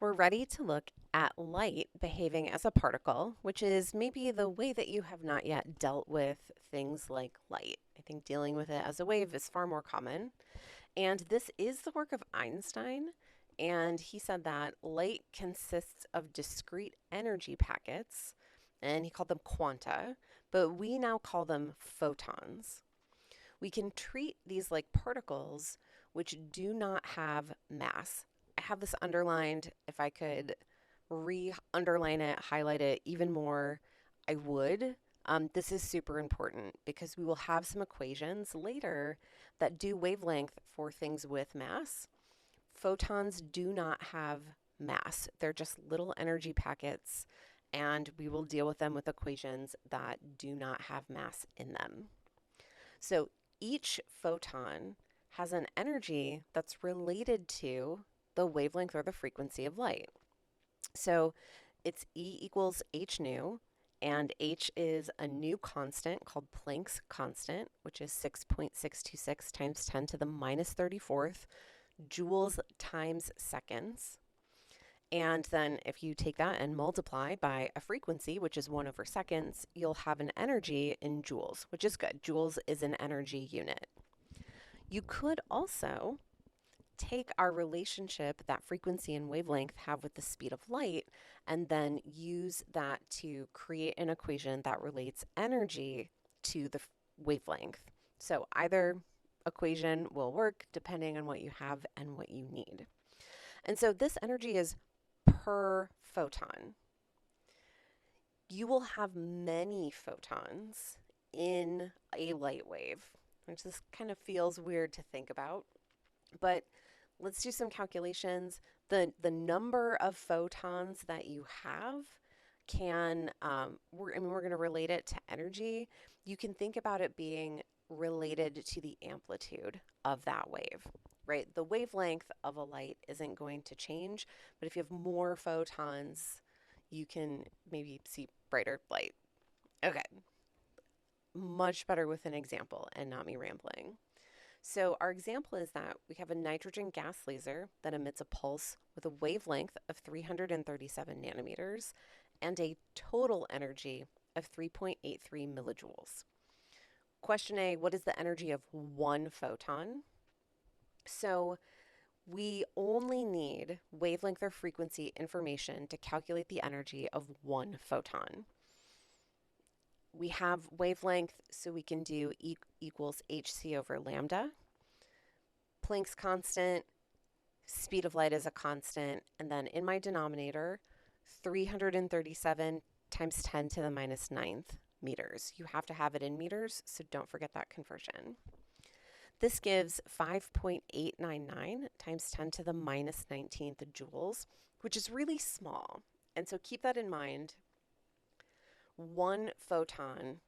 We're ready to look at light behaving as a particle, which is maybe the way that you have not yet dealt with things like light. I think dealing with it as a wave is far more common. And this is the work of Einstein. And he said that light consists of discrete energy packets, and he called them quanta, but we now call them photons. We can treat these like particles which do not have mass. I have this underlined. If I could re-underline it, highlight it even more, I would. This is super important because we will have some equations later that do wavelength for things with mass. Photons do not have mass. They're just little energy packets, and we will deal with them with equations that do not have mass in them. So each photon has an energy that's related to the wavelength or the frequency of light. So it's E equals h nu, and h is a new constant called Planck's constant, which is 6.626 times 10 to the minus 34th joules times seconds. And then if you take that and multiply by a frequency, which is 1 over seconds, you'll have an energy in joules, which is good. Joules is an energy unit. You could also take our relationship that frequency and wavelength have with the speed of light and then use that to create an equation that relates energy to the wavelength. So either equation will work depending on what you have and what you need. And so this energy is per photon. You will have many photons in a light wave, which this kind of feels weird to think about, but let's do some calculations. The number of photons that you have can, we're going to relate it to energy. You can think about it being related to the amplitude of that wave, right? The wavelength of a light isn't going to change, but if you have more photons, you can maybe see brighter light. Okay, much better with an example and not me rambling. So our example is that we have a nitrogen gas laser that emits a pulse with a wavelength of 337 nanometers and a total energy of 3.83 millijoules. Question A, what is the energy of one photon? So we only need wavelength or frequency information to calculate the energy of one photon. We have wavelength, so we can do E equals hc over lambda. Planck's constant, speed of light is a constant, and then in my denominator, 337 times 10 to the minus 9th meters. You have to have it in meters, so don't forget that conversion. This gives 5.899 times 10 to the minus 19th joules, which is really small. And so keep that in mind. One photon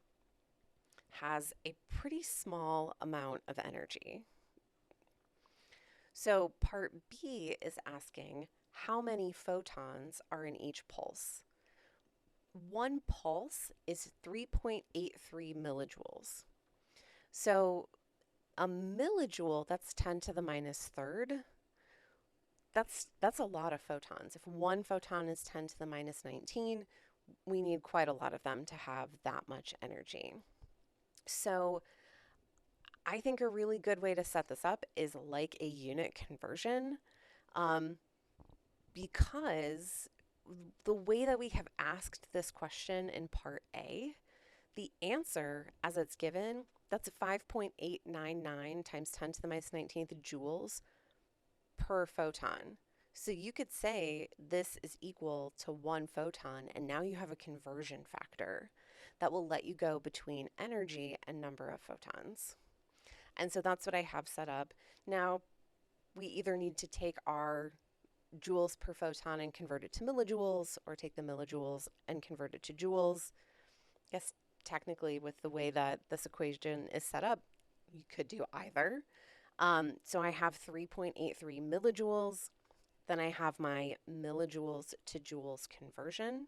has a pretty small amount of energy. So part B is asking how many photons are in each pulse. One pulse is 3.83 millijoules. So a millijoule, that's 10 to the minus third. That's a lot of photons. If one photon is 10 to the minus 19, we need quite a lot of them to have that much energy. So I think a really good way to set this up is like a unit conversion, because the way that we have asked this question in part A, the answer as it's given, that's 5.899 times 10 to the minus 19th joules per photon. So you could say this is equal to one photon, and now you have a conversion factor that will let you go between energy and number of photons. And so that's what I have set up. Now, we either need to take our joules per photon and convert it to millijoules, or take the millijoules and convert it to joules. I guess technically with the way that this equation is set up, you could do either. So I have 3.83 millijoules. Then I have my millijoules to joules conversion.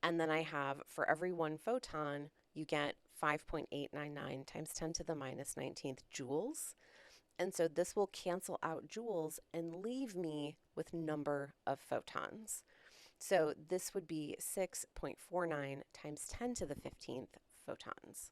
And then I have, for every one photon, you get 5.899 times 10 to the minus 19th joules. And so this will cancel out joules and leave me with number of photons. So this would be 6.49 times 10 to the 15th photons.